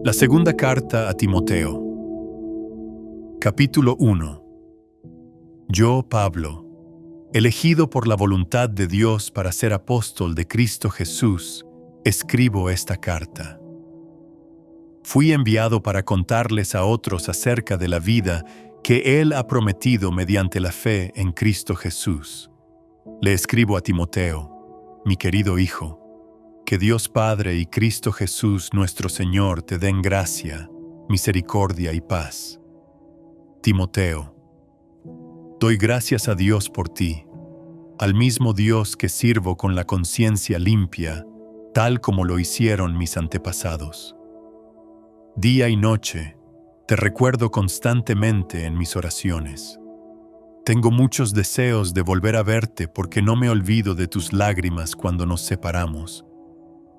La segunda carta a Timoteo. Capítulo 1. Yo, Pablo, elegido por la voluntad de Dios para ser apóstol de Cristo Jesús, escribo esta carta. Fui enviado para contarles a otros acerca de la vida que Él ha prometido mediante la fe en Cristo Jesús. Le escribo a Timoteo, mi querido hijo, que Dios Padre y Cristo Jesús nuestro Señor te den gracia, misericordia y paz. Timoteo, doy gracias a Dios por ti, al mismo Dios que sirvo con la conciencia limpia, tal como lo hicieron mis antepasados. Día y noche, te recuerdo constantemente en mis oraciones. Tengo muchos deseos de volver a verte porque no me olvido de tus lágrimas cuando nos separamos,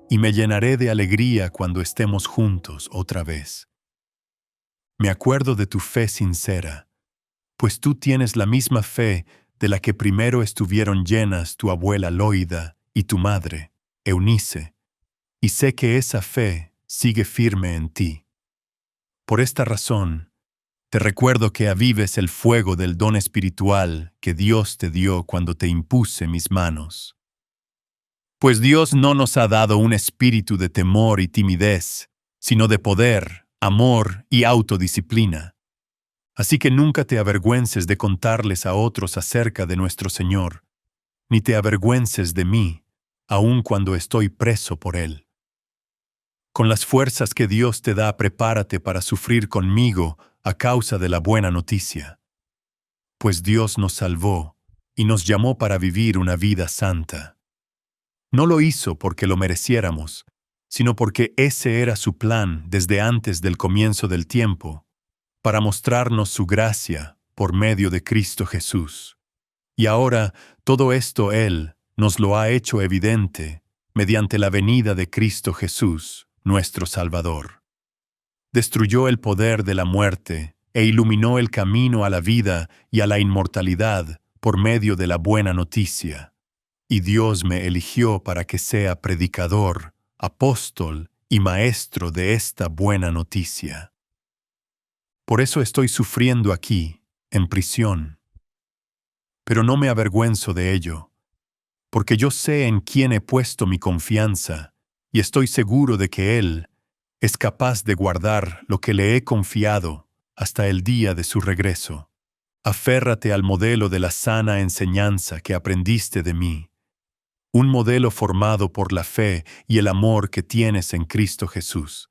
y me llenaré de alegría cuando estemos juntos otra vez. Me acuerdo de tu fe sincera, pues tú tienes la misma fe de la que primero estuvieron llenas tu abuela Loida y tu madre, Eunice, y sé que esa fe sigue firme en ti. Por esta razón, te recuerdo que avives el fuego del don espiritual que Dios te dio cuando te impuse mis manos. Pues Dios no nos ha dado un espíritu de temor y timidez, sino de poder, amor y autodisciplina. Así que nunca te avergüences de contarles a otros acerca de nuestro Señor, ni te avergüences de mí, aun cuando estoy preso por Él. Con las fuerzas que Dios te da, prepárate para sufrir conmigo a causa de la buena noticia. Pues Dios nos salvó y nos llamó para vivir una vida santa. No lo hizo porque lo mereciéramos, sino porque ese era su plan desde antes del comienzo del tiempo, para mostrarnos su gracia por medio de Cristo Jesús. Y ahora todo esto Él nos lo ha hecho evidente mediante la venida de Cristo Jesús, nuestro Salvador. Destruyó el poder de la muerte e iluminó el camino a la vida y a la inmortalidad por medio de la buena noticia. Y Dios me eligió para que sea predicador, apóstol y maestro de esta buena noticia. Por eso estoy sufriendo aquí, en prisión. Pero no me avergüenzo de ello, porque yo sé en quién he puesto mi confianza y estoy seguro de que Él es capaz de guardar lo que le he confiado hasta el día de su regreso. Aférrate al modelo de la sana enseñanza que aprendiste de mí, un modelo formado por la fe y el amor que tienes en Cristo Jesús.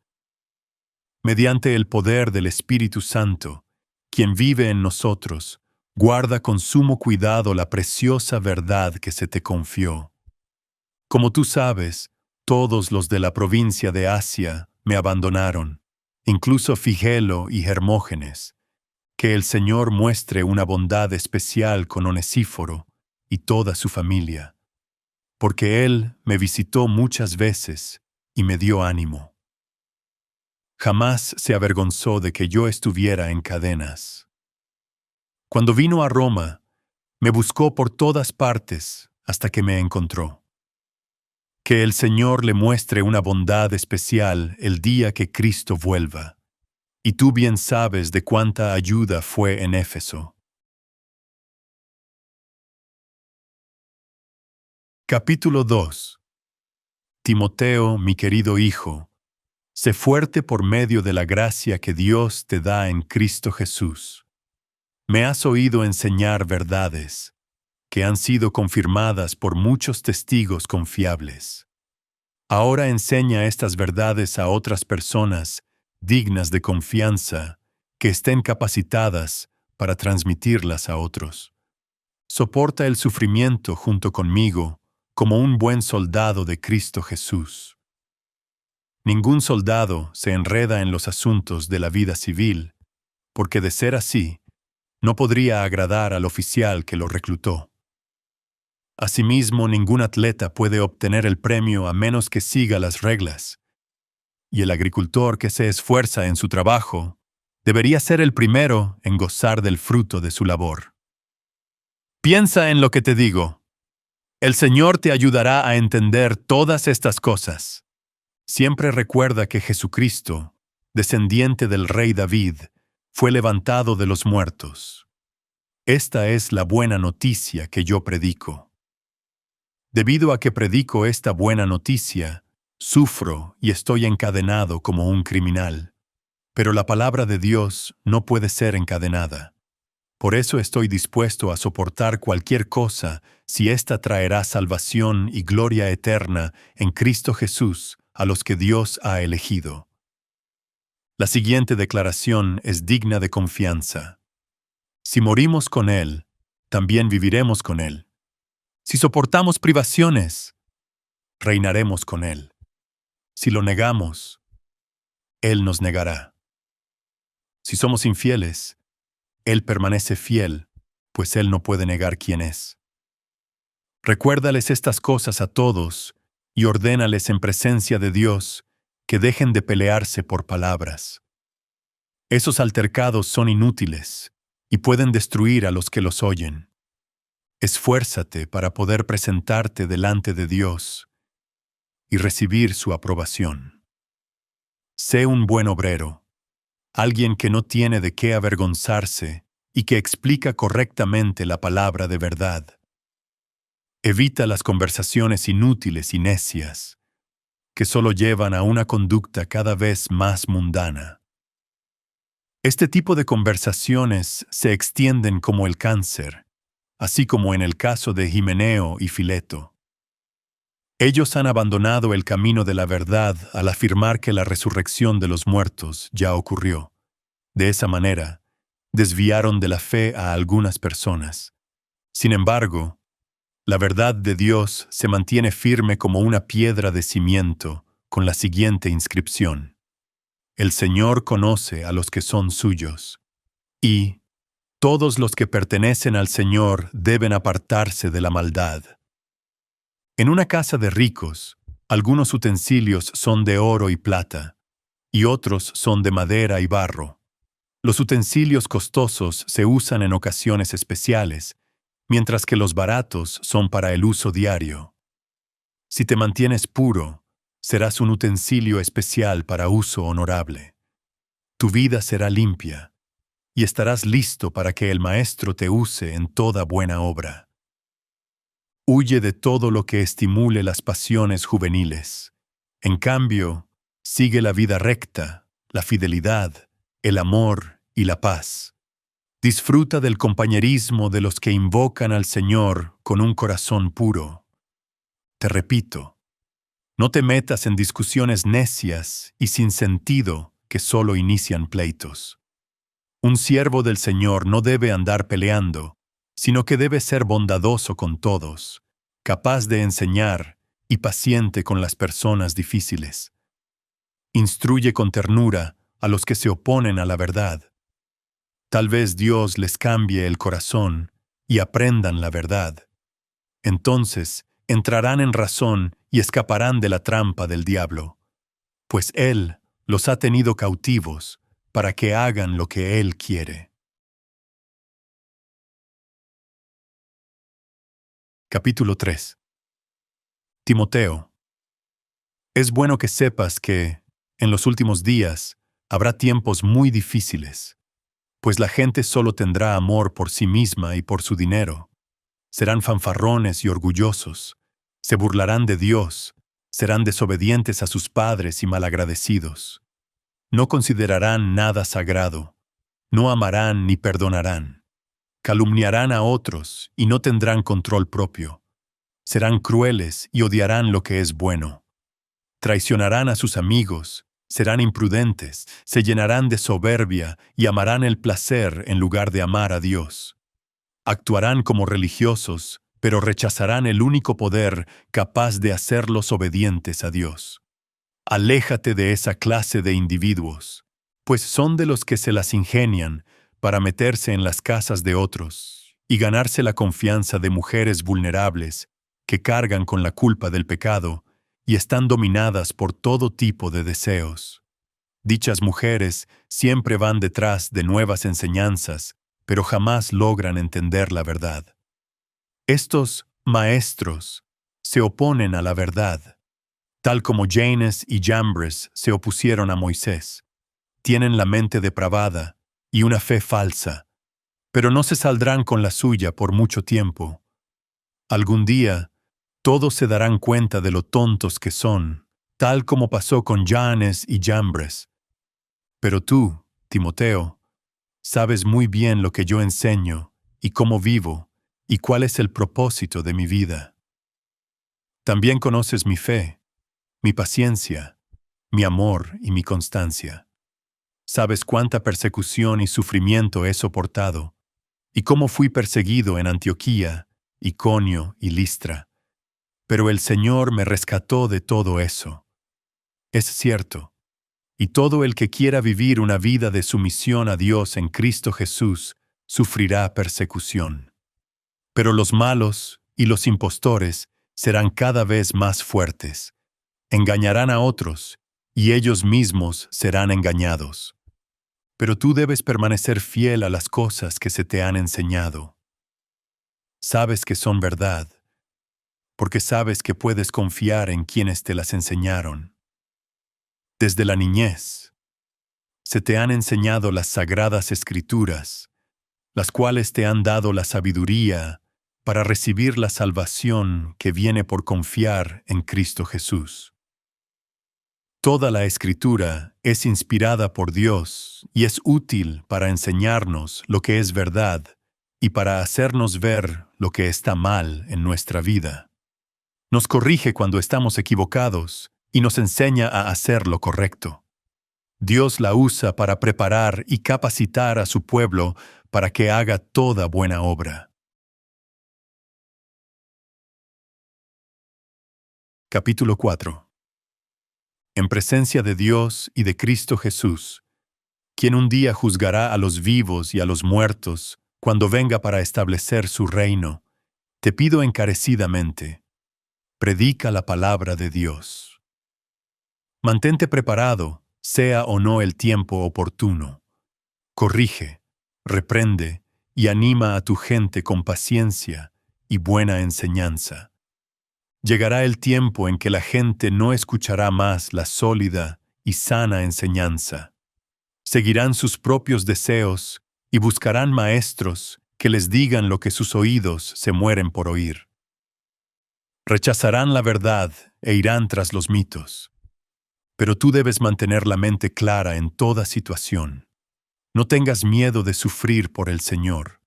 Mediante el poder del Espíritu Santo, quien vive en nosotros, guarda con sumo cuidado la preciosa verdad que se te confió. Como tú sabes, todos los de la provincia de Asia me abandonaron, incluso Figelo y Hermógenes. Que el Señor muestre una bondad especial con Onesíforo y toda su familia, porque Él me visitó muchas veces y me dio ánimo. Jamás se avergonzó de que yo estuviera en cadenas. Cuando vino a Roma, me buscó por todas partes hasta que me encontró. Que el Señor le muestre una bondad especial el día que Cristo vuelva, y tú bien sabes de cuánta ayuda fue en Éfeso. Capítulo 2. Timoteo, mi querido hijo, sé fuerte por medio de la gracia que Dios te da en Cristo Jesús. Me has oído enseñar verdades que han sido confirmadas por muchos testigos confiables. Ahora enseña estas verdades a otras personas dignas de confianza que estén capacitadas para transmitirlas a otros. Soporta el sufrimiento junto conmigo como un buen soldado de Cristo Jesús. Ningún soldado se enreda en los asuntos de la vida civil, porque de ser así, no podría agradar al oficial que lo reclutó. Asimismo, ningún atleta puede obtener el premio a menos que siga las reglas, y el agricultor que se esfuerza en su trabajo debería ser el primero en gozar del fruto de su labor. Piensa en lo que te digo. El Señor te ayudará a entender todas estas cosas. Siempre recuerda que Jesucristo, descendiente del rey David, fue levantado de los muertos. Esta es la buena noticia que yo predico. Debido a que predico esta buena noticia, sufro y estoy encadenado como un criminal. Pero la palabra de Dios no puede ser encadenada. Por eso estoy dispuesto a soportar cualquier cosa si ésta traerá salvación y gloria eterna en Cristo Jesús a los que Dios ha elegido. La siguiente declaración es digna de confianza. Si morimos con Él, también viviremos con Él. Si soportamos privaciones, reinaremos con Él. Si lo negamos, Él nos negará. Si somos infieles, Él permanece fiel, pues Él no puede negar quién es. Recuérdales estas cosas a todos y ordénales en presencia de Dios que dejen de pelearse por palabras. Esos altercados son inútiles y pueden destruir a los que los oyen. Esfuérzate para poder presentarte delante de Dios y recibir su aprobación. Sé un buen obrero, alguien que no tiene de qué avergonzarse y que explica correctamente la palabra de verdad. Evita las conversaciones inútiles y necias, que solo llevan a una conducta cada vez más mundana. Este tipo de conversaciones se extienden como el cáncer, así como en el caso de Himeneo y Fileto. Ellos han abandonado el camino de la verdad al afirmar que la resurrección de los muertos ya ocurrió. De esa manera, desviaron de la fe a algunas personas. Sin embargo, la verdad de Dios se mantiene firme como una piedra de cimiento con la siguiente inscripción: El Señor conoce a los que son suyos, y todos los que pertenecen al Señor deben apartarse de la maldad. En una casa de ricos, algunos utensilios son de oro y plata, y otros son de madera y barro. Los utensilios costosos se usan en ocasiones especiales, mientras que los baratos son para el uso diario. Si te mantienes puro, serás un utensilio especial para uso honorable. Tu vida será limpia, y estarás listo para que el Maestro te use en toda buena obra. Huye de todo lo que estimule las pasiones juveniles. En cambio, sigue la vida recta, la fidelidad, el amor y la paz. Disfruta del compañerismo de los que invocan al Señor con un corazón puro. Te repito, no te metas en discusiones necias y sin sentido que solo inician pleitos. Un siervo del Señor no debe andar peleando, sino que debe ser bondadoso con todos, capaz de enseñar y paciente con las personas difíciles. Instruye con ternura a los que se oponen a la verdad. Tal vez Dios les cambie el corazón y aprendan la verdad. Entonces entrarán en razón y escaparán de la trampa del diablo, pues Él los ha tenido cautivos para que hagan lo que Él quiere. Capítulo 3. Timoteo. Es bueno que sepas que, en los últimos días, habrá tiempos muy difíciles, pues la gente solo tendrá amor por sí misma y por su dinero. Serán fanfarrones y orgullosos, se burlarán de Dios, serán desobedientes a sus padres y malagradecidos. No considerarán nada sagrado, no amarán ni perdonarán. Calumniarán a otros y no tendrán control propio. Serán crueles y odiarán lo que es bueno. Traicionarán a sus amigos, serán imprudentes, se llenarán de soberbia y amarán el placer en lugar de amar a Dios. Actuarán como religiosos, pero rechazarán el único poder capaz de hacerlos obedientes a Dios. Aléjate de esa clase de individuos, pues son de los que se las ingenian para meterse en las casas de otros y ganarse la confianza de mujeres vulnerables que cargan con la culpa del pecado y están dominadas por todo tipo de deseos. Dichas mujeres siempre van detrás de nuevas enseñanzas, pero jamás logran entender la verdad. Estos maestros se oponen a la verdad, tal como Jannes y Jambres se opusieron a Moisés. tienen la mente depravada y una fe falsa, pero no se saldrán con la suya por mucho tiempo. Algún día, todos se darán cuenta de lo tontos que son, tal como pasó con Janes y Jambres. Pero tú, Timoteo, sabes muy bien lo que yo enseño y cómo vivo y cuál es el propósito de mi vida. También conoces mi fe, mi paciencia, mi amor y mi constancia. Sabes cuánta persecución y sufrimiento he soportado y cómo fui perseguido en Antioquía, Iconio y Listra. Pero el Señor me rescató de todo eso. Es cierto, y todo el que quiera vivir una vida de sumisión a Dios en Cristo Jesús sufrirá persecución. Pero los malos y los impostores serán cada vez más fuertes. Engañarán a otros, y ellos mismos serán engañados. Pero tú debes permanecer fiel a las cosas que se te han enseñado. Sabes que son verdad, porque sabes que puedes confiar en quienes te las enseñaron. Desde la niñez, se te han enseñado las sagradas Escrituras, las cuales te han dado la sabiduría para recibir la salvación que viene por confiar en Cristo Jesús. Toda la Escritura es inspirada por Dios y es útil para enseñarnos lo que es verdad y para hacernos ver lo que está mal en nuestra vida. Nos corrige cuando estamos equivocados y nos enseña a hacer lo correcto. Dios la usa para preparar y capacitar a su pueblo para que haga toda buena obra. Capítulo 4. En presencia de Dios y de Cristo Jesús, quien un día juzgará a los vivos y a los muertos cuando venga para establecer su reino, te pido encarecidamente, predica la palabra de Dios. Mantente preparado, sea o no el tiempo oportuno. Corrige, reprende y anima a tu gente con paciencia y buena enseñanza. Llegará el tiempo en que la gente no escuchará más la sólida y sana enseñanza. Seguirán sus propios deseos y buscarán maestros que les digan lo que sus oídos se mueren por oír. Rechazarán la verdad e irán tras los mitos. Pero tú debes mantener la mente clara en toda situación. No tengas miedo de sufrir por el Señor.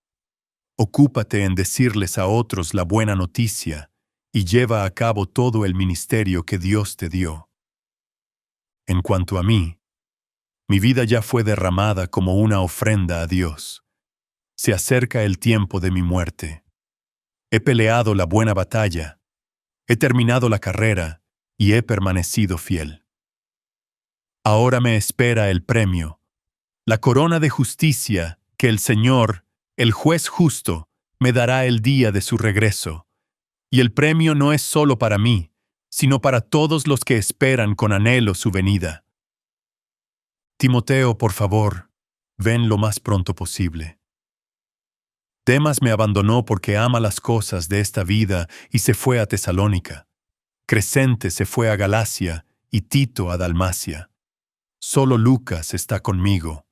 Ocúpate en decirles a otros la buena noticia y lleva a cabo todo el ministerio que Dios te dio. En cuanto a mí, mi vida ya fue derramada como una ofrenda a Dios. Se acerca el tiempo de mi muerte. He peleado la buena batalla, he terminado la carrera y he permanecido fiel. Ahora me espera el premio, la corona de justicia que el Señor, el juez justo, me dará el día de su regreso. Y el premio no es solo para mí, sino para todos los que esperan con anhelo su venida. Timoteo, por favor, ven lo más pronto posible. Demas me abandonó porque ama las cosas de esta vida y se fue a Tesalónica. Crescente se fue a Galacia y Tito a Dalmacia. Solo Lucas está conmigo.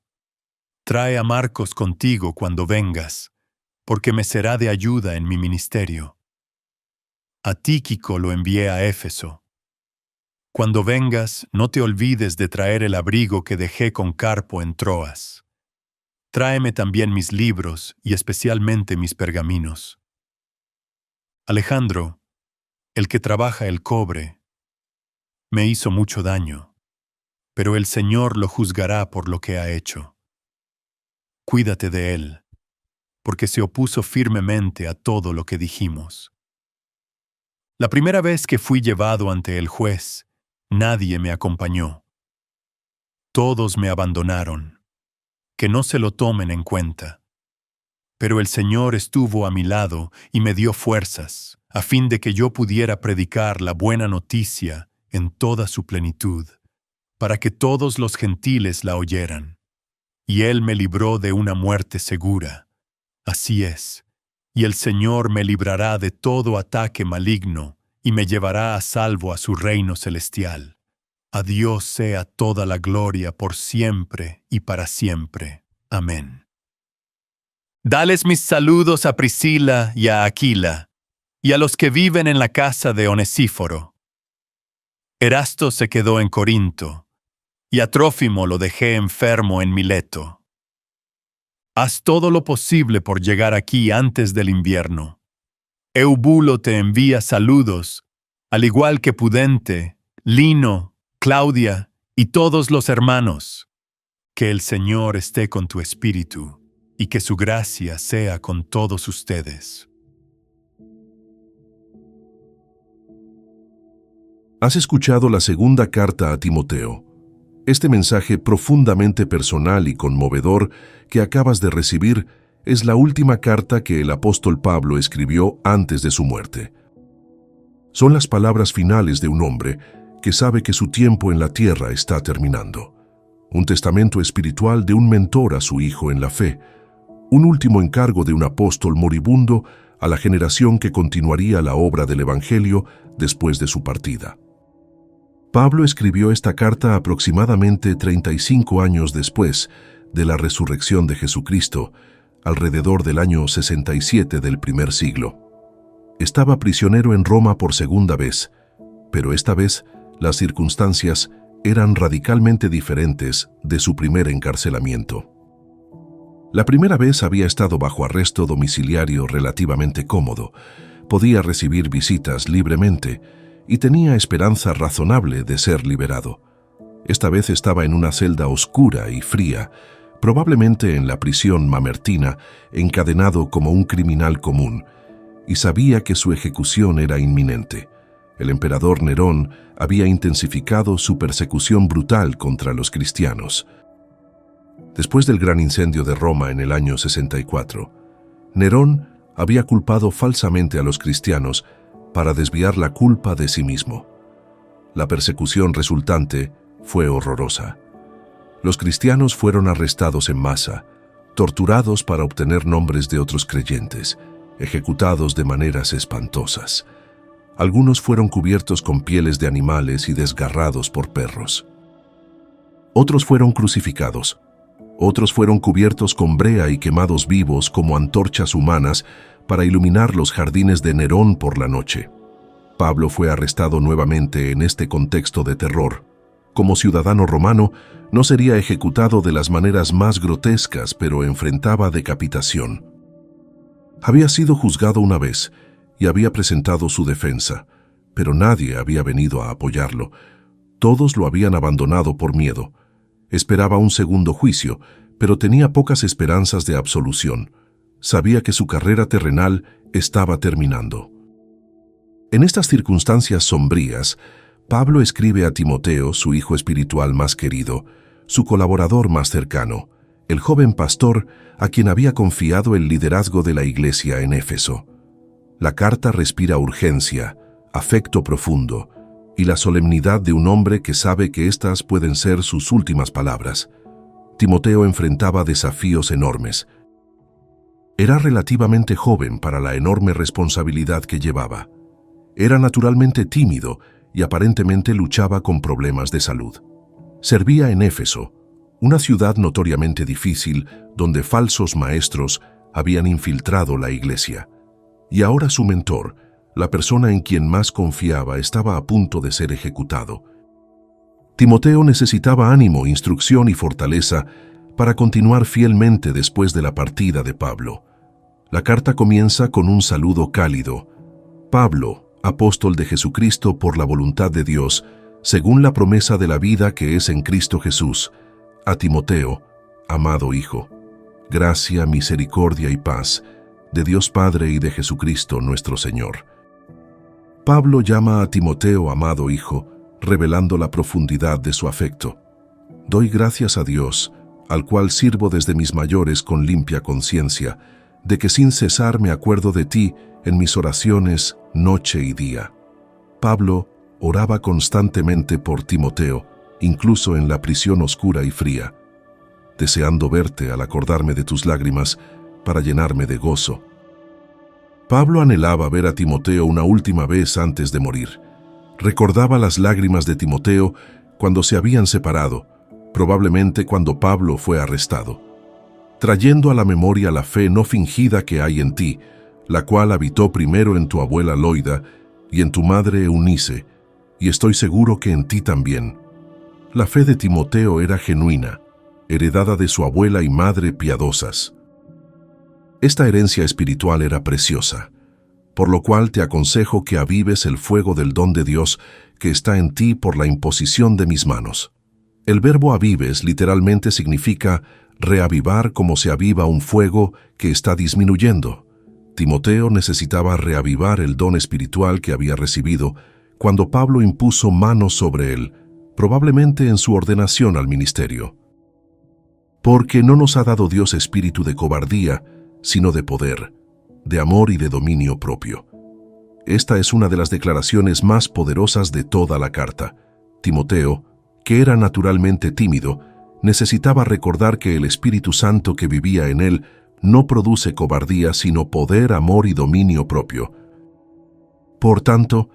Trae a Marcos contigo cuando vengas, porque me será de ayuda en mi ministerio. A Tíquico lo envié a Éfeso. Cuando vengas, no te olvides de traer el abrigo que dejé con Carpo en Troas. Tráeme también mis libros y especialmente mis pergaminos. Alejandro, el que trabaja el cobre, me hizo mucho daño, pero el Señor lo juzgará por lo que ha hecho. Cuídate de él, porque se opuso firmemente a todo lo que dijimos. La primera vez que fui llevado ante el juez, nadie me acompañó. Todos me abandonaron. Que no se lo tomen en cuenta. Pero el Señor estuvo a mi lado y me dio fuerzas, a fin de que yo pudiera predicar la buena noticia en toda su plenitud, para que todos los gentiles la oyeran. Y Él me libró de una muerte segura. Así es. Y el Señor me librará de todo ataque maligno y me llevará a salvo a su reino celestial. A Dios sea toda la gloria por siempre y para siempre. Amén. Dales mis saludos a Priscila y a Aquila, y a los que viven en la casa de Onesíforo. Erasto se quedó en Corinto, y a Trófimo lo dejé enfermo en Mileto. Haz todo lo posible por llegar aquí antes del invierno. Eubulo te envía saludos, al igual que Pudente, Lino, Claudia y todos los hermanos. Que el Señor esté con tu espíritu y que su gracia sea con todos ustedes. Has escuchado la segunda carta a Timoteo. Este mensaje profundamente personal y conmovedor que acabas de recibir es la última carta que el apóstol Pablo escribió antes de su muerte. Son las palabras finales de un hombre que sabe que su tiempo en la tierra está terminando. Un testamento espiritual de un mentor a su hijo en la fe. Un último encargo de un apóstol moribundo a la generación que continuaría la obra del Evangelio después de su partida. Pablo escribió esta carta aproximadamente 35 años después de la resurrección de Jesucristo, alrededor del año 67 del primer siglo. Estaba prisionero en Roma por segunda vez, pero esta vez las circunstancias eran radicalmente diferentes de su primer encarcelamiento. La primera vez había estado bajo arresto domiciliario relativamente cómodo, podía recibir visitas libremente y tenía esperanza razonable de ser liberado. Esta vez estaba en una celda oscura y fría, probablemente en la prisión mamertina, encadenado como un criminal común, y sabía que su ejecución era inminente. El emperador Nerón había intensificado su persecución brutal contra los cristianos. Después del gran incendio de Roma en el año 64, Nerón había culpado falsamente a los cristianos para desviar la culpa de sí mismo. La persecución resultante fue horrorosa. Los cristianos fueron arrestados en masa, torturados para obtener nombres de otros creyentes, ejecutados de maneras espantosas. Algunos fueron cubiertos con pieles de animales y desgarrados por perros. Otros fueron crucificados. Otros fueron cubiertos con brea y quemados vivos como antorchas humanas para iluminar los jardines de Nerón por la noche. Pablo fue arrestado nuevamente en este contexto de terror. Como ciudadano romano, no sería ejecutado de las maneras más grotescas, pero enfrentaba decapitación. Había sido juzgado una vez y había presentado su defensa, pero nadie había venido a apoyarlo. Todos lo habían abandonado por miedo. Esperaba un segundo juicio, pero tenía pocas esperanzas de absolución. Sabía que su carrera terrenal estaba terminando. En estas circunstancias sombrías, Pablo escribe a Timoteo, su hijo espiritual más querido, su colaborador más cercano, el joven pastor a quien había confiado el liderazgo de la iglesia en Éfeso. La carta respira urgencia, afecto profundo y la solemnidad de un hombre que sabe que estas pueden ser sus últimas palabras. Timoteo enfrentaba desafíos enormes. Era relativamente joven para la enorme responsabilidad que llevaba. Era naturalmente tímido y aparentemente luchaba con problemas de salud. Servía en Éfeso, una ciudad notoriamente difícil donde falsos maestros habían infiltrado la iglesia. Y ahora su mentor, la persona en quien más confiaba, estaba a punto de ser ejecutado. Timoteo necesitaba ánimo, instrucción y fortaleza para continuar fielmente después de la partida de Pablo. La carta comienza con un saludo cálido. Pablo, apóstol de Jesucristo por la voluntad de Dios, según la promesa de la vida que es en Cristo Jesús, a Timoteo, amado Hijo. Gracia, misericordia y paz, de Dios Padre y de Jesucristo nuestro Señor. Pablo llama a Timoteo amado Hijo, revelando la profundidad de su afecto. Doy gracias a Dios, al cual sirvo desde mis mayores con limpia conciencia, de que sin cesar me acuerdo de ti en mis oraciones noche y día. Pablo oraba constantemente por Timoteo, incluso en la prisión oscura y fría, deseando verte al acordarme de tus lágrimas para llenarme de gozo. Pablo anhelaba ver a Timoteo una última vez antes de morir. Recordaba las lágrimas de Timoteo cuando se habían separado, probablemente cuando Pablo fue arrestado, trayendo a la memoria la fe no fingida que hay en ti, la cual habitó primero en tu abuela Loida y en tu madre Eunice, y estoy seguro que en ti también. La fe de Timoteo era genuina, heredada de su abuela y madre piadosas. Esta herencia espiritual era preciosa, por lo cual te aconsejo que avives el fuego del don de Dios que está en ti por la imposición de mis manos. El verbo avives literalmente significa reavivar como se aviva un fuego que está disminuyendo. Timoteo necesitaba reavivar el don espiritual que había recibido cuando Pablo impuso manos sobre él, probablemente en su ordenación al ministerio. Porque no nos ha dado Dios espíritu de cobardía, sino de poder, de amor y de dominio propio. Esta es una de las declaraciones más poderosas de toda la carta. Timoteo, que era naturalmente tímido, necesitaba recordar que el Espíritu Santo que vivía en él no produce cobardía, sino poder, amor y dominio propio. Por tanto,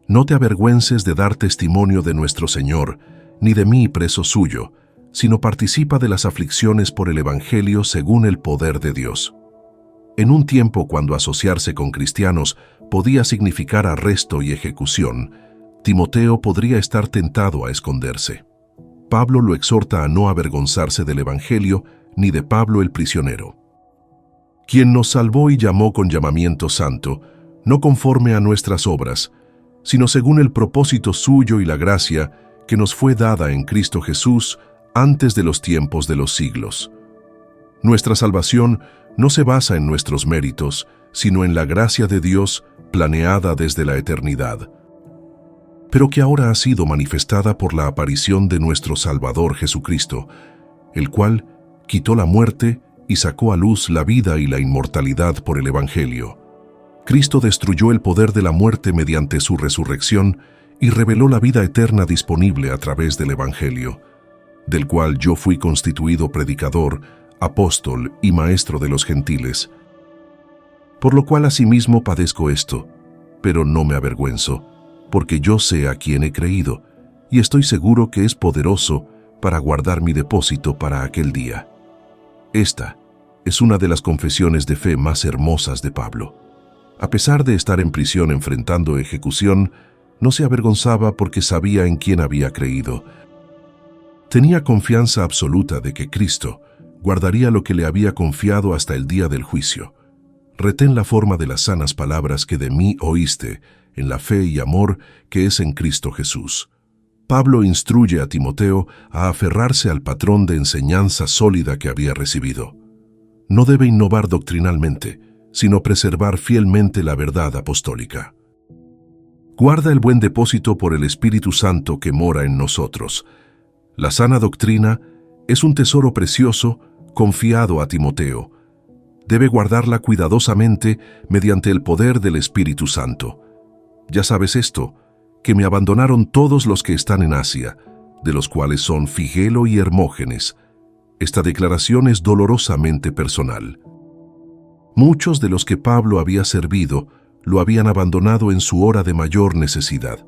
no te avergüences de dar testimonio de nuestro Señor, ni de mí preso suyo, sino participa de las aflicciones por el Evangelio según el poder de Dios. En un tiempo cuando asociarse con cristianos podía significar arresto y ejecución, Timoteo podría estar tentado a esconderse. Pablo lo exhorta a no avergonzarse del Evangelio ni de Pablo el prisionero, quien nos salvó y llamó con llamamiento santo, no conforme a nuestras obras, sino según el propósito suyo y la gracia que nos fue dada en Cristo Jesús antes de los tiempos de los siglos. Nuestra salvación no se basa en nuestros méritos, sino en la gracia de Dios planeada desde la eternidad, pero que ahora ha sido manifestada por la aparición de nuestro Salvador Jesucristo, el cual quitó la muerte y sacó a luz la vida y la inmortalidad por el Evangelio. Cristo destruyó el poder de la muerte mediante su resurrección y reveló la vida eterna disponible a través del Evangelio, del cual yo fui constituido predicador, apóstol y maestro de los gentiles. Por lo cual asimismo padezco esto, pero no me avergüenzo, porque yo sé a quién he creído, y estoy seguro que es poderoso para guardar mi depósito para aquel día. Esta es una de las confesiones de fe más hermosas de Pablo. A pesar de estar en prisión enfrentando ejecución, no se avergonzaba porque sabía en quién había creído. Tenía confianza absoluta de que Cristo guardaría lo que le había confiado hasta el día del juicio. Retén la forma de las sanas palabras que de mí oíste, en la fe y amor que es en Cristo Jesús. Pablo instruye a Timoteo a aferrarse al patrón de enseñanza sólida que había recibido. No debe innovar doctrinalmente, sino preservar fielmente la verdad apostólica. Guarda el buen depósito por el Espíritu Santo que mora en nosotros. La sana doctrina es un tesoro precioso confiado a Timoteo. Debe guardarla cuidadosamente mediante el poder del Espíritu Santo. Ya sabes esto, que me abandonaron todos los que están en Asia, de los cuales son Figelo y Hermógenes. Esta declaración es dolorosamente personal. Muchos de los que Pablo había servido lo habían abandonado en su hora de mayor necesidad.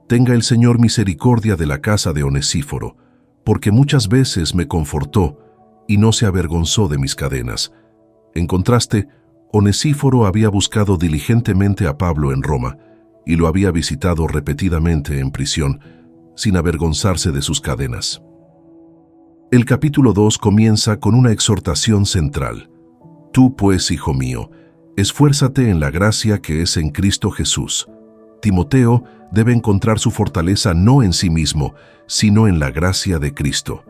Tenga el Señor misericordia de la casa de Onesíforo, porque muchas veces me confortó y no se avergonzó de mis cadenas. En contraste, Onesíforo había buscado diligentemente a Pablo en Roma y lo había visitado repetidamente en prisión, sin avergonzarse de sus cadenas. El capítulo 2 comienza con una exhortación central. Tú, pues, hijo mío, esfuérzate en la gracia que es en Cristo Jesús. Timoteo debe encontrar su fortaleza no en sí mismo, sino en la gracia de Cristo.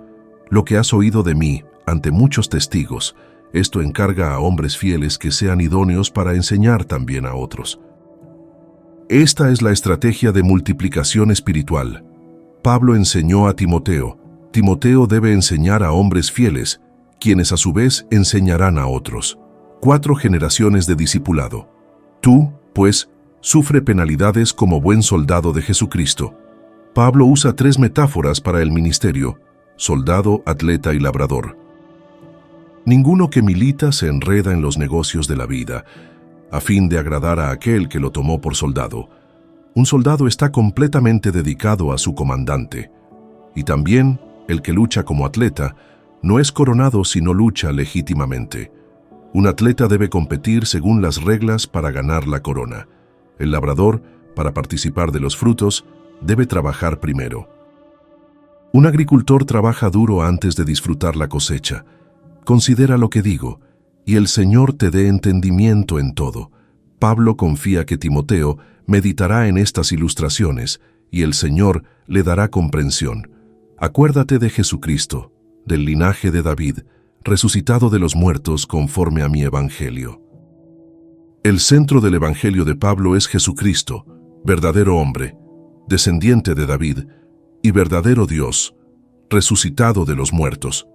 Lo que has oído de mí ante muchos testigos, esto encarga a hombres fieles que sean idóneos para enseñar también a otros. Esta es la estrategia de multiplicación espiritual. Pablo enseñó a Timoteo. Timoteo debe enseñar a hombres fieles, quienes a su vez enseñarán a otros. 4 generaciones de discipulado. Tú, pues, sufre penalidades como buen soldado de Jesucristo. Pablo usa 3 metáforas para el ministerio: soldado, atleta y labrador. Ninguno que milita se enreda en los negocios de la vida, a fin de agradar a aquel que lo tomó por soldado. Un soldado está completamente dedicado a su comandante. Y también, el que lucha como atleta no es coronado si no lucha legítimamente. Un atleta debe competir según las reglas para ganar la corona. El labrador, para participar de los frutos, debe trabajar primero. Un agricultor trabaja duro antes de disfrutar la cosecha. Considera lo que digo, y el Señor te dé entendimiento en todo. Pablo confía que Timoteo meditará en estas ilustraciones, y el Señor le dará comprensión. Acuérdate de Jesucristo, del linaje de David, resucitado de los muertos conforme a mi evangelio. El centro del evangelio de Pablo es Jesucristo, verdadero hombre, descendiente de David, y verdadero Dios, resucitado de los muertos,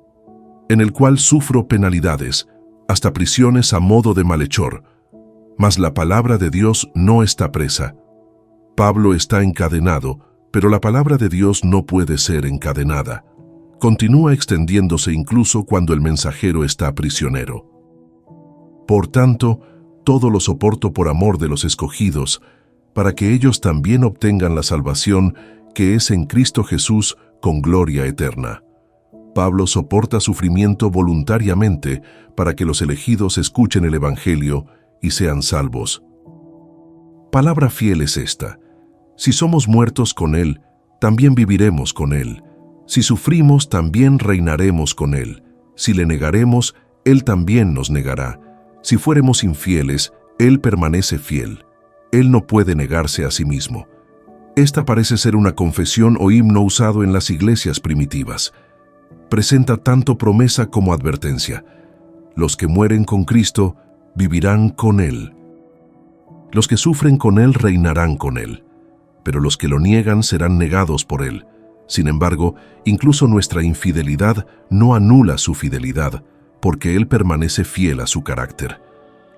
en el cual sufro penalidades, hasta prisiones a modo de malhechor, mas la palabra de Dios no está presa. Pablo está encadenado, pero la palabra de Dios no puede ser encadenada. Continúa extendiéndose incluso cuando el mensajero está prisionero. Por tanto, todo lo soporto por amor de los escogidos, para que ellos también obtengan la salvación que es en Cristo Jesús con gloria eterna. Pablo soporta sufrimiento voluntariamente para que los elegidos escuchen el Evangelio y sean salvos. Palabra fiel es esta: si somos muertos con Él, también viviremos con Él. Si sufrimos, también reinaremos con Él. Si le negaremos, Él también nos negará. Si fuéremos infieles, Él permanece fiel. Él no puede negarse a sí mismo. Esta parece ser una confesión o himno usado en las iglesias primitivas. Presenta tanto promesa como advertencia. Los que mueren con Cristo vivirán con Él. Los que sufren con Él reinarán con Él, pero los que lo niegan serán negados por Él. Sin embargo, incluso nuestra infidelidad no anula su fidelidad, porque Él permanece fiel a su carácter.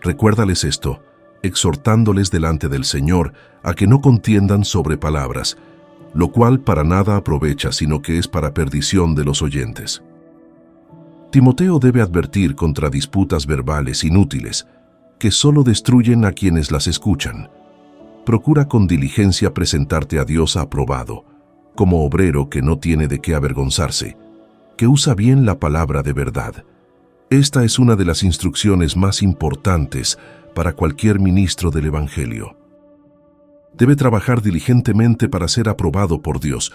Recuérdales esto, exhortándoles delante del Señor a que no contiendan sobre palabras, lo cual para nada aprovecha, sino que es para perdición de los oyentes. Timoteo debe advertir contra disputas verbales inútiles, que solo destruyen a quienes las escuchan. Procura con diligencia presentarte a Dios aprobado, como obrero que no tiene de qué avergonzarse, que usa bien la palabra de verdad. Esta es una de las instrucciones más importantes para cualquier ministro del Evangelio. Debe trabajar diligentemente para ser aprobado por Dios,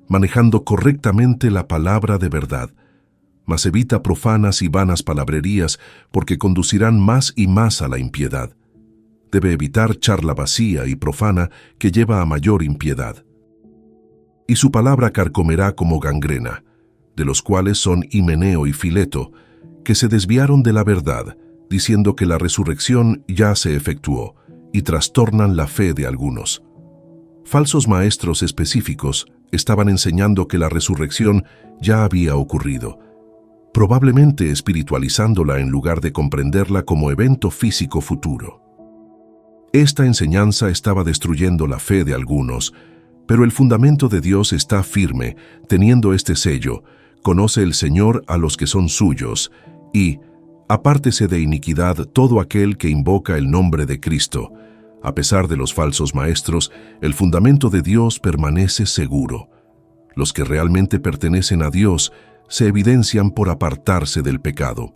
manejando correctamente la palabra de verdad, mas evita profanas y vanas palabrerías porque conducirán más y más a la impiedad. Debe evitar charla vacía y profana que lleva a mayor impiedad. Y su palabra carcomerá como gangrena, de los cuales son Himeneo y Fileto, que se desviaron de la verdad, diciendo que la resurrección ya se efectuó, y trastornan la fe de algunos. Falsos maestros específicos estaban enseñando que la resurrección ya había ocurrido, probablemente espiritualizándola en lugar de comprenderla como evento físico futuro. Esta enseñanza estaba destruyendo la fe de algunos, pero el fundamento de Dios está firme, teniendo este sello: conoce el Señor a los que son suyos, y apártese de iniquidad todo aquel que invoca el nombre de Cristo. A pesar de los falsos maestros, el fundamento de Dios permanece seguro. Los que realmente pertenecen a Dios se evidencian por apartarse del pecado.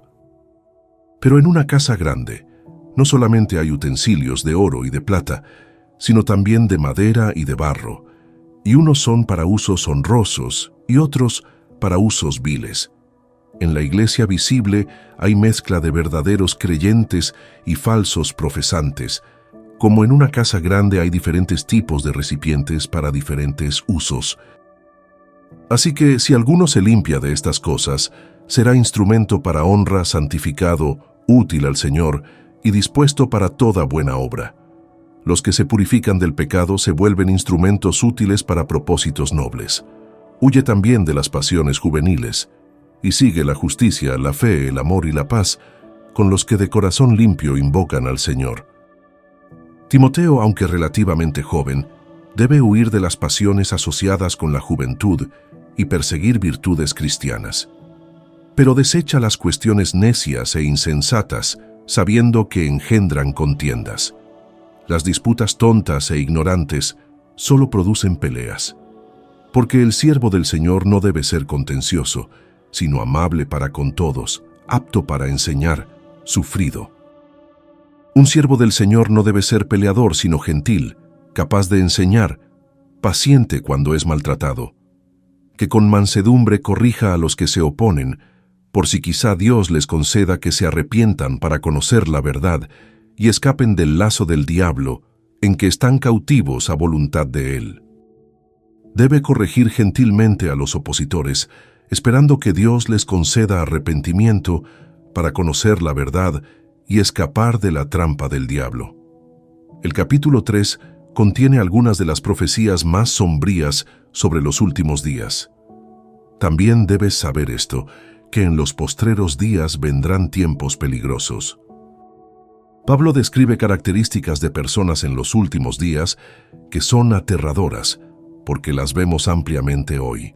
Pero en una casa grande, no solamente hay utensilios de oro y de plata, sino también de madera y de barro, y unos son para usos honrosos y otros para usos viles. En la iglesia visible hay mezcla de verdaderos creyentes y falsos profesantes. Como en una casa grande hay diferentes tipos de recipientes para diferentes usos. Así que si alguno se limpia de estas cosas, será instrumento para honra, santificado, útil al Señor y dispuesto para toda buena obra. Los que se purifican del pecado se vuelven instrumentos útiles para propósitos nobles. Huye también de las pasiones juveniles, y sigue la justicia, la fe, el amor y la paz, con los que de corazón limpio invocan al Señor. Timoteo, aunque relativamente joven, debe huir de las pasiones asociadas con la juventud y perseguir virtudes cristianas. Pero desecha las cuestiones necias e insensatas, sabiendo que engendran contiendas. Las disputas tontas e ignorantes solo producen peleas. Porque el siervo del Señor no debe ser contencioso, sino amable para con todos, apto para enseñar, sufrido. Un siervo del Señor no debe ser peleador, sino gentil, capaz de enseñar, paciente cuando es maltratado. Que con mansedumbre corrija a los que se oponen, por si quizá Dios les conceda que se arrepientan para conocer la verdad y escapen del lazo del diablo, en que están cautivos a voluntad de él. Debe corregir gentilmente a los opositores, esperando que Dios les conceda arrepentimiento para conocer la verdad y escapar de la trampa del diablo. El capítulo 3 contiene algunas de las profecías más sombrías sobre los últimos días. También debes saber esto, que en los postreros días vendrán tiempos peligrosos. Pablo describe características de personas en los últimos días que son aterradoras, porque las vemos ampliamente hoy.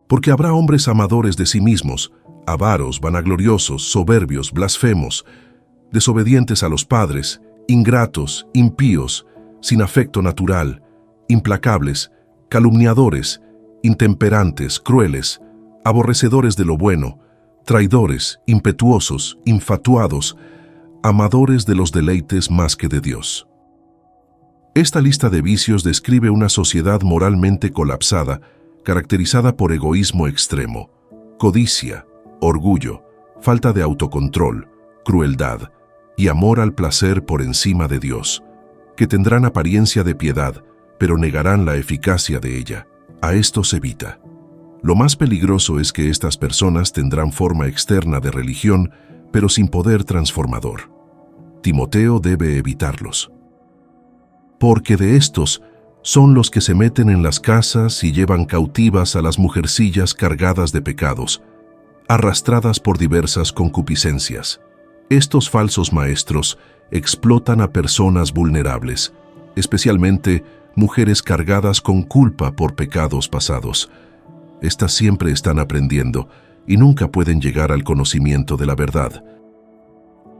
Porque habrá hombres amadores de sí mismos, avaros, vanagloriosos, soberbios, blasfemos, desobedientes a los padres, ingratos, impíos, sin afecto natural, implacables, calumniadores, intemperantes, crueles, aborrecedores de lo bueno, traidores, impetuosos, infatuados, amadores de los deleites más que de Dios. Esta lista de vicios describe una sociedad moralmente colapsada, caracterizada por egoísmo extremo, codicia, orgullo, falta de autocontrol, crueldad y amor al placer por encima de Dios, que tendrán apariencia de piedad, pero negarán la eficacia de ella. A esto se evita. Lo más peligroso es que estas personas tendrán forma externa de religión, pero sin poder transformador. Timoteo debe evitarlos. Porque de estos son los que se meten en las casas y llevan cautivas a las mujercillas cargadas de pecados, arrastradas por diversas concupiscencias. Estos falsos maestros explotan a personas vulnerables, especialmente mujeres cargadas con culpa por pecados pasados. Estas siempre están aprendiendo y nunca pueden llegar al conocimiento de la verdad.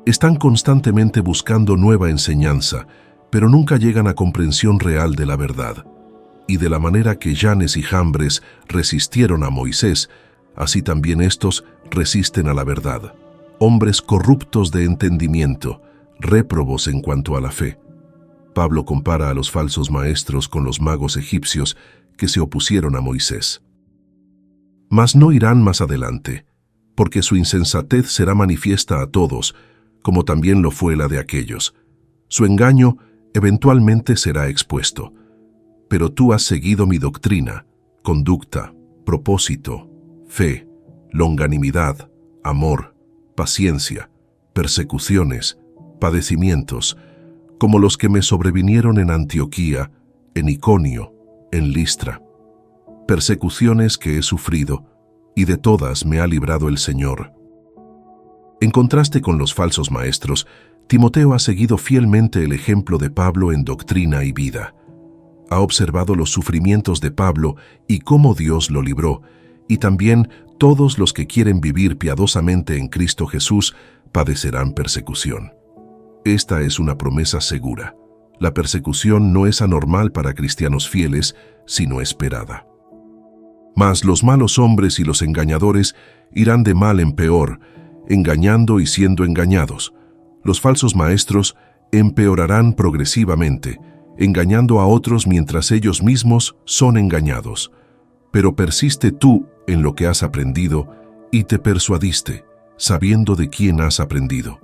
Están constantemente buscando nueva enseñanza, pero nunca llegan a comprensión real de la verdad. Y de la manera que Janes y Jambres resistieron a Moisés, así también estos resisten a la verdad. Hombres corruptos de entendimiento, réprobos en cuanto a la fe. Pablo compara a los falsos maestros con los magos egipcios que se opusieron a Moisés. Mas no irán más adelante, porque su insensatez será manifiesta a todos, como también lo fue la de aquellos. Su engaño eventualmente será expuesto. Pero tú has seguido mi doctrina, conducta, propósito, fe, longanimidad, amor, paciencia, persecuciones, padecimientos, como los que me sobrevinieron en Antioquía, en Iconio, en Listra. Persecuciones que he sufrido, y de todas me ha librado el Señor. En contraste con los falsos maestros, Timoteo ha seguido fielmente el ejemplo de Pablo en doctrina y vida. Ha observado los sufrimientos de Pablo y cómo Dios lo libró, y también todos los que quieren vivir piadosamente en Cristo Jesús padecerán persecución. Esta es una promesa segura. La persecución no es anormal para cristianos fieles, sino esperada. Mas los malos hombres y los engañadores irán de mal en peor, engañando y siendo engañados. Los falsos maestros empeorarán progresivamente, engañando a otros mientras ellos mismos son engañados. Pero persiste tú en lo que has aprendido y te persuadiste, sabiendo de quién has aprendido.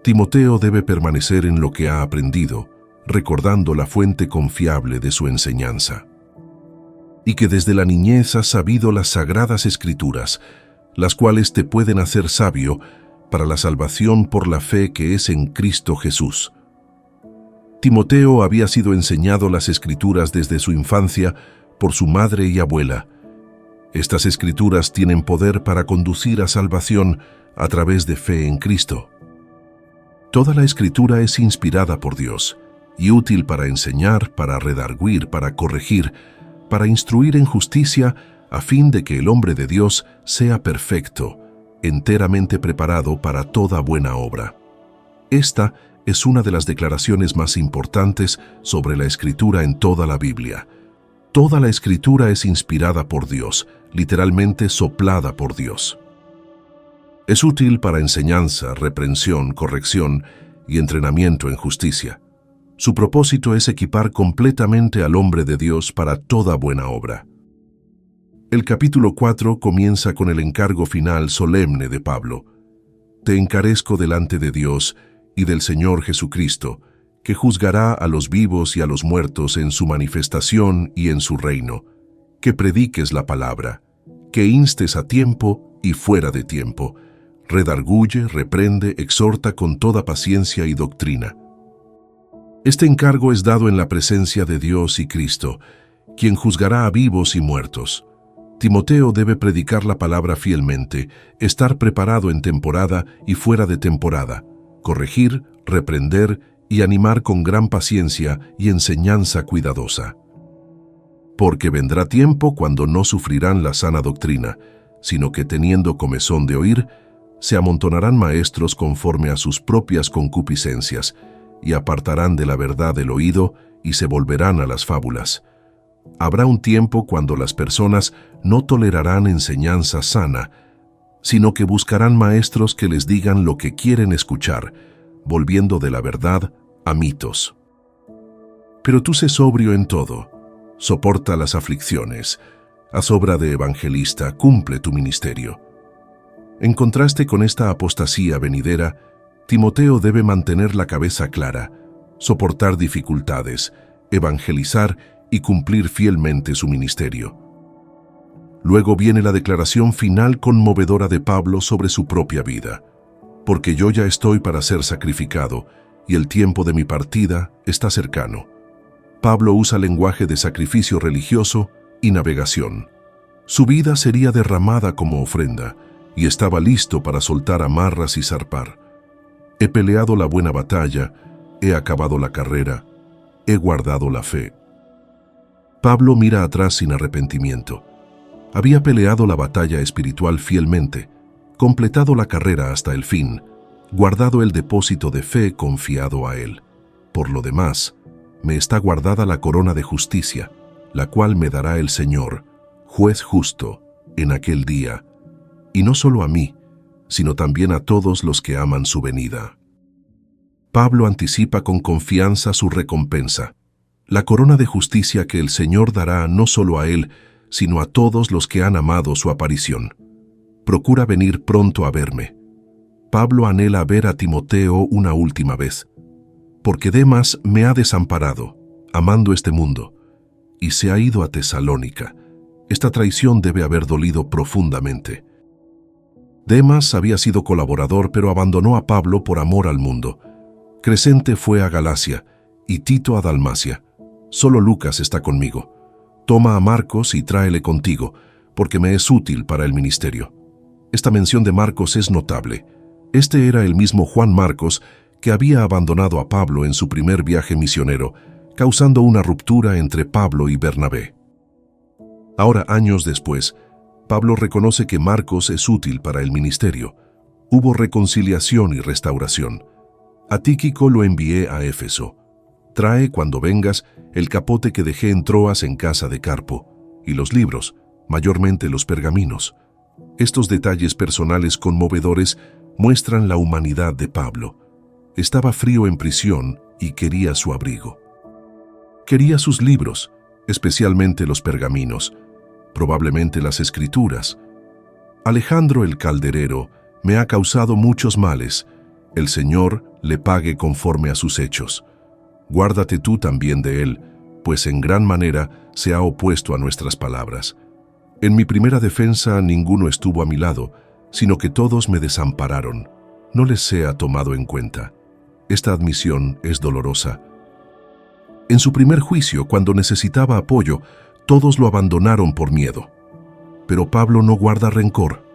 Timoteo debe permanecer en lo que ha aprendido, recordando la fuente confiable de su enseñanza. Y que desde la niñez has sabido las sagradas Escrituras, las cuales te pueden hacer sabio para la salvación por la fe que es en Cristo Jesús. Timoteo había sido enseñado las Escrituras desde su infancia por su madre y abuela. Estas Escrituras tienen poder para conducir a salvación a través de fe en Cristo. Toda la Escritura es inspirada por Dios y útil para enseñar, para redarguir, para corregir, para instruir en justicia, a fin de que el hombre de Dios sea perfecto, enteramente preparado para toda buena obra. Esta es una de las declaraciones más importantes sobre la Escritura en toda la Biblia. Toda la Escritura es inspirada por Dios, literalmente soplada por Dios. Es útil para enseñanza, reprensión, corrección y entrenamiento en justicia. Su propósito es equipar completamente al hombre de Dios para toda buena obra. El capítulo 4 comienza con el encargo final solemne de Pablo. Te encarezco delante de Dios y del Señor Jesucristo, que juzgará a los vivos y a los muertos en su manifestación y en su reino, que prediques la palabra, que instes a tiempo y fuera de tiempo, redarguye, reprende, exhorta con toda paciencia y doctrina. Este encargo es dado en la presencia de Dios y Cristo, quien juzgará a vivos y muertos. Timoteo debe predicar la palabra fielmente, estar preparado en temporada y fuera de temporada, corregir, reprender y animar con gran paciencia y enseñanza cuidadosa. Porque vendrá tiempo cuando no sufrirán la sana doctrina, sino que teniendo comezón de oír, se amontonarán maestros conforme a sus propias concupiscencias, y apartarán de la verdad el oído y se volverán a las fábulas. Habrá un tiempo cuando las personas no tolerarán enseñanza sana, sino que buscarán maestros que les digan lo que quieren escuchar, volviendo de la verdad a mitos. Pero tú sé sobrio en todo, soporta las aflicciones, haz obra de evangelista, cumple tu ministerio. En contraste con esta apostasía venidera, Timoteo debe mantener la cabeza clara, soportar dificultades, evangelizar y cumplir fielmente su ministerio. Luego viene la declaración final conmovedora de Pablo sobre su propia vida. Porque yo ya estoy para ser sacrificado, y el tiempo de mi partida está cercano. Pablo usa lenguaje de sacrificio religioso y navegación. Su vida sería derramada como ofrenda, y estaba listo para soltar amarras y zarpar. He peleado la buena batalla, he acabado la carrera, he guardado la fe. Pablo mira atrás sin arrepentimiento. Había peleado la batalla espiritual fielmente, completado la carrera hasta el fin, guardado el depósito de fe confiado a él. Por lo demás, me está guardada la corona de justicia, la cual me dará el Señor, juez justo, en aquel día, y no solo a mí, sino también a todos los que aman su venida. Pablo anticipa con confianza su recompensa, la corona de justicia que el Señor dará no solo a él, sino a todos los que han amado su aparición. Procura venir pronto a verme. Pablo anhela ver a Timoteo una última vez, porque Demas me ha desamparado, amando este mundo, y se ha ido a Tesalónica. Esta traición debe haber dolido profundamente. Demas había sido colaborador, pero abandonó a Pablo por amor al mundo. Crescente fue a Galacia, y Tito a Dalmacia. Solo Lucas está conmigo. Toma a Marcos y tráele contigo, porque me es útil para el ministerio. Esta mención de Marcos es notable. Este era el mismo Juan Marcos que había abandonado a Pablo en su primer viaje misionero, causando una ruptura entre Pablo y Bernabé. Ahora, años después, Pablo reconoce que Marcos es útil para el ministerio. Hubo reconciliación y restauración. A Tíquico lo envié a Éfeso. Trae, cuando vengas, el capote que dejé en Troas en casa de Carpo, y los libros, mayormente los pergaminos. Estos detalles personales conmovedores muestran la humanidad de Pablo. Estaba frío en prisión y quería su abrigo. Quería sus libros, especialmente los pergaminos, probablemente las escrituras. Alejandro el calderero me ha causado muchos males. El Señor le pague conforme a sus hechos. Guárdate tú también de él, pues en gran manera se ha opuesto a nuestras palabras. En mi primera defensa ninguno estuvo a mi lado, sino que todos me desampararon. No les sea tomado en cuenta. Esta admisión es dolorosa. En su primer juicio, cuando necesitaba apoyo, todos lo abandonaron por miedo. Pero Pablo no guarda rencor.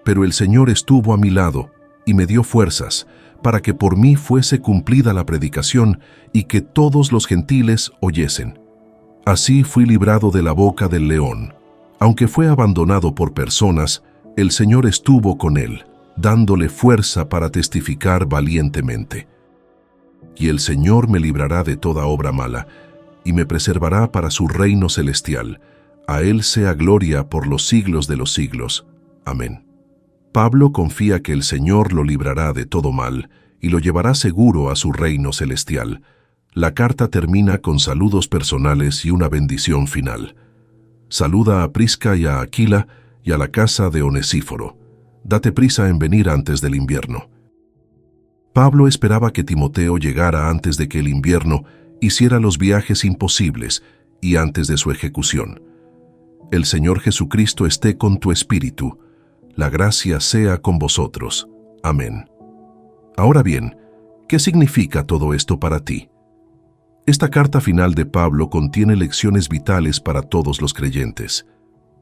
Pero el Señor estuvo a mi lado y me dio fuerzas, para que por mí fuese cumplida la predicación y que todos los gentiles oyesen. Así fui librado de la boca del león. Aunque fue abandonado por personas, el Señor estuvo con él, dándole fuerza para testificar valientemente. Y el Señor me librará de toda obra mala, y me preservará para su reino celestial. A Él sea gloria por los siglos de los siglos. Amén. Pablo confía que el Señor lo librará de todo mal y lo llevará seguro a su reino celestial. La carta termina con saludos personales y una bendición final. Saluda a Prisca y a Aquila y a la casa de Onesíforo. Date prisa en venir antes del invierno. Pablo esperaba que Timoteo llegara antes de que el invierno hiciera los viajes imposibles y antes de su ejecución. El Señor Jesucristo esté con tu espíritu. La gracia sea con vosotros. Amén. Ahora bien, ¿qué significa todo esto para ti? Esta carta final de Pablo contiene lecciones vitales para todos los creyentes.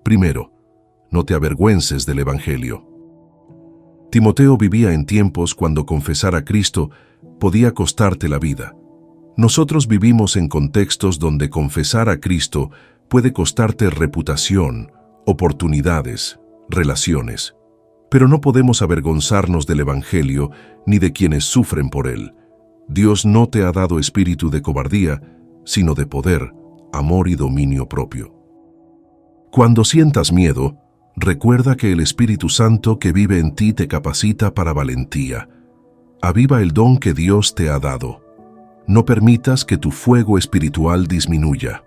Primero, no te avergüences del Evangelio. Timoteo vivía en tiempos cuando confesar a Cristo podía costarte la vida. Nosotros vivimos en contextos donde confesar a Cristo puede costarte reputación, oportunidades, relaciones. Pero no podemos avergonzarnos del Evangelio ni de quienes sufren por él. Dios no te ha dado espíritu de cobardía, sino de poder, amor y dominio propio. Cuando sientas miedo, recuerda que el Espíritu Santo que vive en ti te capacita para valentía. Aviva el don que Dios te ha dado. No permitas que tu fuego espiritual disminuya.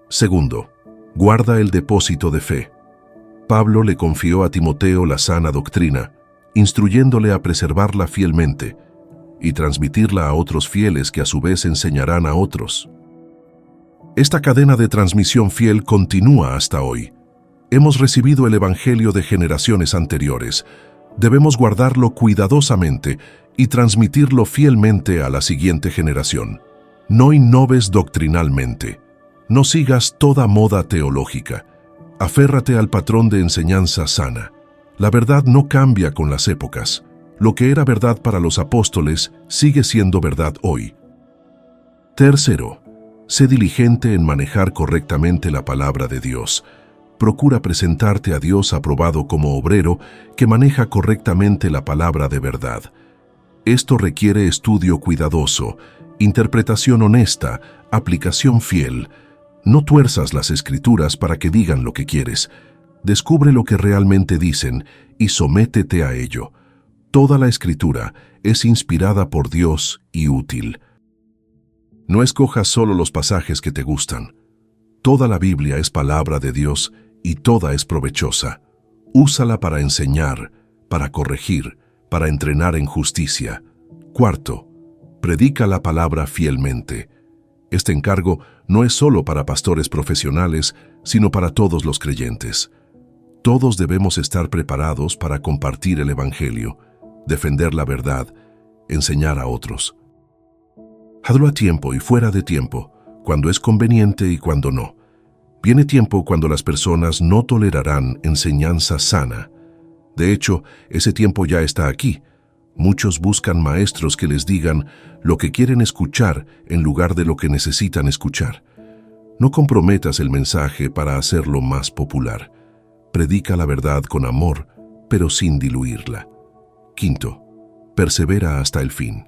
Segundo, guarda el depósito de fe. Pablo le confió a Timoteo la sana doctrina, instruyéndole a preservarla fielmente y transmitirla a otros fieles que a su vez enseñarán a otros. Esta cadena de transmisión fiel continúa hasta hoy. Hemos recibido el Evangelio de generaciones anteriores. Debemos guardarlo cuidadosamente y transmitirlo fielmente a la siguiente generación. No innoves doctrinalmente. No sigas toda moda teológica. Aférrate al patrón de enseñanza sana. La verdad no cambia con las épocas. Lo que era verdad para los apóstoles sigue siendo verdad hoy. Tercero, sé diligente en manejar correctamente la palabra de Dios. Procura presentarte a Dios aprobado como obrero que maneja correctamente la palabra de verdad. Esto requiere estudio cuidadoso, interpretación honesta, aplicación fiel. No tuerzas las Escrituras para que digan lo que quieres. Descubre lo que realmente dicen y sométete a ello. Toda la Escritura es inspirada por Dios y útil. No escojas solo los pasajes que te gustan. Toda la Biblia es palabra de Dios y toda es provechosa. Úsala para enseñar, para corregir, para entrenar en justicia. Cuarto, predica la palabra fielmente. Este encargo no es solo para pastores profesionales, sino para todos los creyentes. Todos debemos estar preparados para compartir el Evangelio, defender la verdad, enseñar a otros. Hazlo a tiempo y fuera de tiempo, cuando es conveniente y cuando no. Viene tiempo cuando las personas no tolerarán enseñanza sana. De hecho, ese tiempo ya está aquí. Muchos buscan maestros que les digan lo que quieren escuchar en lugar de lo que necesitan escuchar. No comprometas el mensaje para hacerlo más popular. Predica la verdad con amor, pero sin diluirla. Quinto, persevera hasta el fin.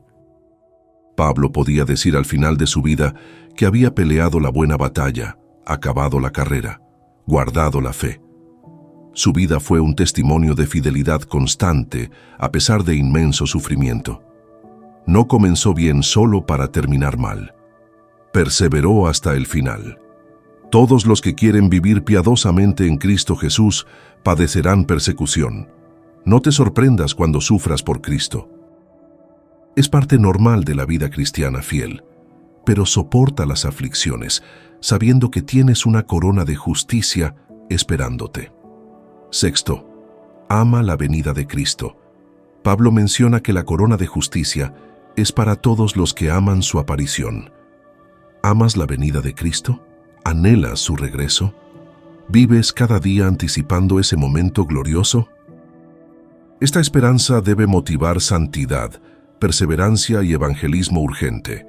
Pablo podía decir al final de su vida que había peleado la buena batalla, acabado la carrera, guardado la fe. Su vida fue un testimonio de fidelidad constante a pesar de inmenso sufrimiento. No comenzó bien solo para terminar mal. Perseveró hasta el final. Todos los que quieren vivir piadosamente en Cristo Jesús padecerán persecución. No te sorprendas cuando sufras por Cristo. Es parte normal de la vida cristiana fiel, pero soporta las aflicciones, sabiendo que tienes una corona de justicia esperándote. Sexto, ama la venida de Cristo. Pablo menciona que la corona de justicia es para todos los que aman su aparición. ¿Amas la venida de Cristo? ¿Anhelas su regreso? ¿Vives cada día anticipando ese momento glorioso? Esta esperanza debe motivar santidad, perseverancia y evangelismo urgente.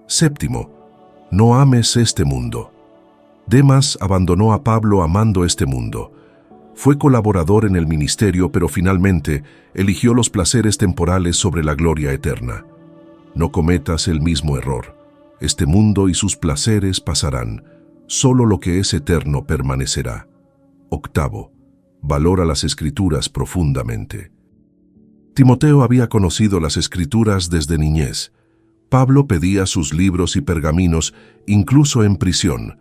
Séptimo, no ames este mundo. Demas abandonó a Pablo amando este mundo. Fue colaborador en el ministerio, pero finalmente eligió los placeres temporales sobre la gloria eterna. No cometas el mismo error. Este mundo y sus placeres pasarán, solo lo que es eterno permanecerá. Octavo, valora las Escrituras profundamente. Timoteo había conocido las Escrituras desde niñez. Pablo pedía sus libros y pergaminos, incluso en prisión.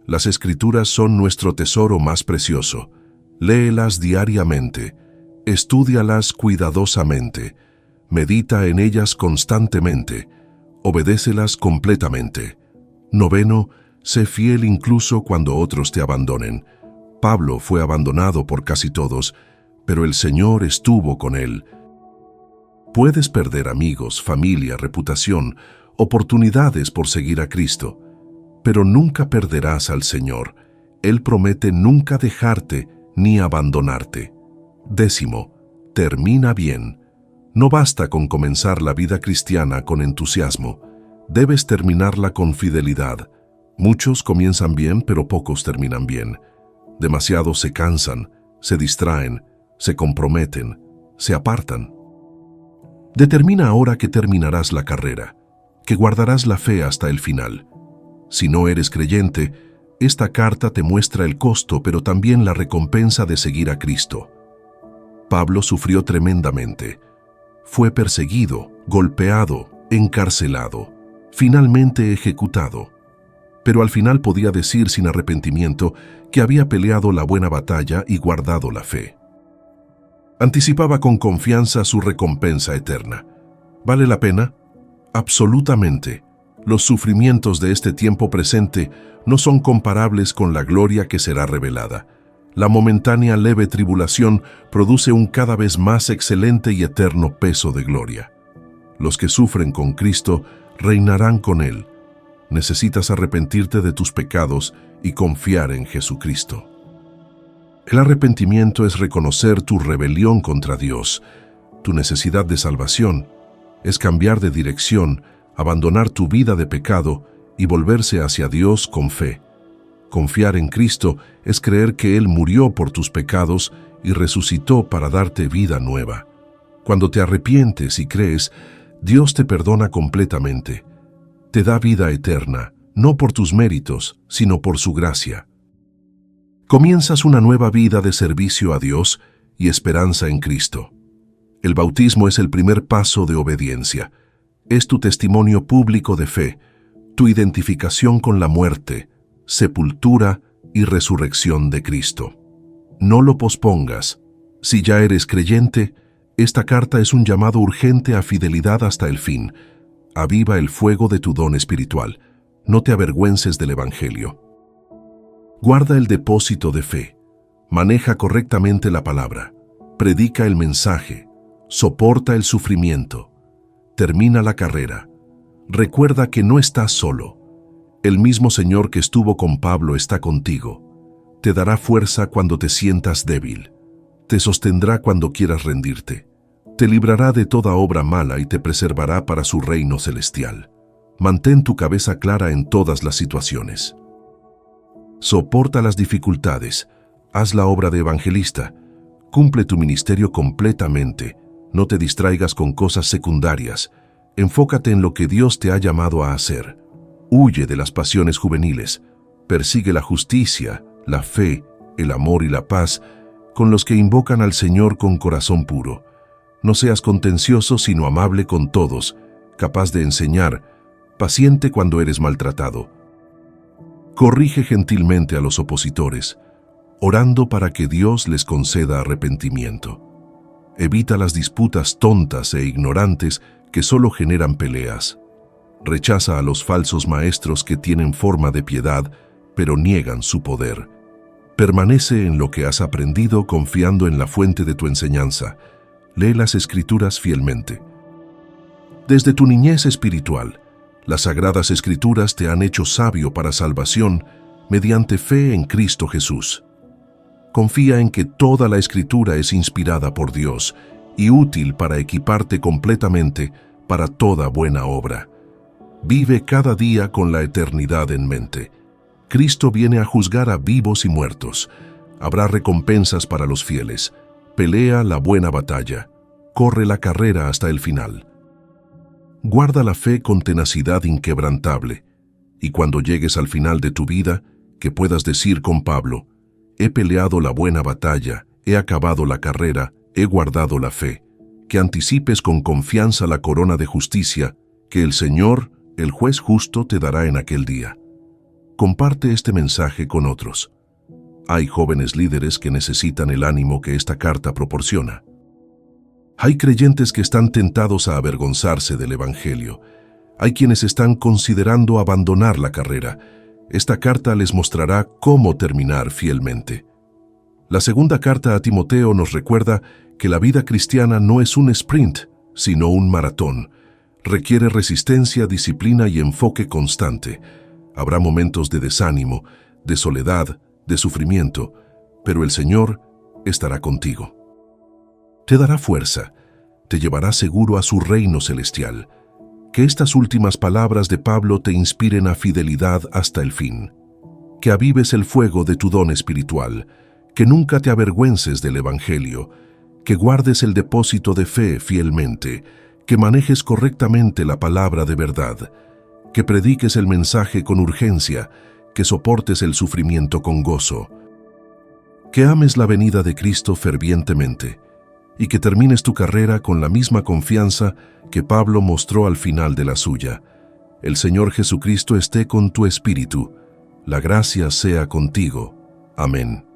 Las Escrituras son nuestro tesoro más precioso. Léelas diariamente, estúdialas cuidadosamente, medita en ellas constantemente, obedécelas completamente. Noveno, sé fiel incluso cuando otros te abandonen. Pablo fue abandonado por casi todos, pero el Señor estuvo con él. Puedes perder amigos, familia, reputación, oportunidades por seguir a Cristo, pero nunca perderás al Señor. Él promete nunca dejarte ni abandonarte. Décimo, termina bien. No basta con comenzar la vida cristiana con entusiasmo. Debes terminarla con fidelidad. Muchos comienzan bien, pero pocos terminan bien. Demasiados se cansan, se distraen, se comprometen, se apartan. Determina ahora que terminarás la carrera, que guardarás la fe hasta el final. Si no eres creyente, esta carta te muestra el costo, pero también la recompensa de seguir a Cristo. Pablo sufrió tremendamente. Fue perseguido, golpeado, encarcelado, finalmente ejecutado. Pero al final podía decir sin arrepentimiento que había peleado la buena batalla y guardado la fe. Anticipaba con confianza su recompensa eterna. ¿Vale la pena? Absolutamente. Los sufrimientos de este tiempo presente no son comparables con la gloria que será revelada. La momentánea leve tribulación produce un cada vez más excelente y eterno peso de gloria. Los que sufren con Cristo reinarán con Él. Necesitas arrepentirte de tus pecados y confiar en Jesucristo. El arrepentimiento es reconocer tu rebelión contra Dios, tu necesidad de salvación. Es cambiar de dirección, abandonar tu vida de pecado y volverse hacia Dios con fe. Confiar en Cristo es creer que Él murió por tus pecados y resucitó para darte vida nueva. Cuando te arrepientes y crees, Dios te perdona completamente. Te da vida eterna, no por tus méritos, sino por su gracia. Comienzas una nueva vida de servicio a Dios y esperanza en Cristo. El bautismo es el primer paso de obediencia. Es tu testimonio público de fe, tu identificación con la muerte, sepultura y resurrección de Cristo. No lo pospongas. Si ya eres creyente, esta carta es un llamado urgente a fidelidad hasta el fin. Aviva el fuego de tu don espiritual. No te avergüences del Evangelio. Guarda el depósito de fe. Maneja correctamente la palabra. Predica el mensaje. Soporta el sufrimiento. Termina la carrera. Recuerda que no estás solo. El mismo Señor que estuvo con Pablo está contigo. Te dará fuerza cuando te sientas débil. Te sostendrá cuando quieras rendirte. Te librará de toda obra mala y te preservará para su reino celestial. Mantén tu cabeza clara en todas las situaciones. Soporta las dificultades. Haz la obra de evangelista. Cumple tu ministerio completamente. No te distraigas con cosas secundarias. Enfócate en lo que Dios te ha llamado a hacer. Huye de las pasiones juveniles. Persigue la justicia, la fe, el amor y la paz con los que invocan al Señor con corazón puro. No seas contencioso, sino amable con todos, capaz de enseñar, paciente cuando eres maltratado. Corrige gentilmente a los opositores, orando para que Dios les conceda arrepentimiento. Evita las disputas tontas e ignorantes que solo generan peleas. Rechaza a los falsos maestros que tienen forma de piedad, pero niegan su poder. Permanece en lo que has aprendido confiando en la fuente de tu enseñanza. Lee las Escrituras fielmente. Desde tu niñez espiritual, las Sagradas Escrituras te han hecho sabio para salvación mediante fe en Cristo Jesús. Confía en que toda la Escritura es inspirada por Dios y útil para equiparte completamente para toda buena obra. Vive cada día con la eternidad en mente. Cristo viene a juzgar a vivos y muertos. Habrá recompensas para los fieles. Pelea la buena batalla. Corre la carrera hasta el final. guarda la fe con tenacidad inquebrantable, y cuando llegues al final de tu vida, que puedas decir con Pablo: he peleado la buena batalla, he acabado la carrera, he guardado la fe, que anticipes con confianza la corona de justicia que el Señor, el juez justo, te dará en aquel día. Comparte este mensaje con otros. Hay jóvenes líderes que necesitan el ánimo que esta carta proporciona. Hay creyentes que están tentados a avergonzarse del Evangelio. Hay quienes están considerando abandonar la carrera. Esta carta les mostrará cómo terminar fielmente. La segunda carta a Timoteo nos recuerda que la vida cristiana no es un sprint, sino un maratón. Requiere resistencia, disciplina y enfoque constante. Habrá momentos de desánimo, de soledad, de sufrimiento, pero el Señor estará contigo. Te dará fuerza, te llevará seguro a su reino celestial. Que estas últimas palabras de Pablo te inspiren a fidelidad hasta el fin. Que avives el fuego de tu don espiritual, que nunca te avergüences del Evangelio, que guardes el depósito de fe fielmente, que manejes correctamente la palabra de verdad, que prediques el mensaje con urgencia, que soportes el sufrimiento con gozo, que ames la venida de Cristo fervientemente y que termines tu carrera con la misma confianza que Pablo mostró al final de la suya. El Señor Jesucristo esté con tu espíritu. La gracia sea contigo. Amén.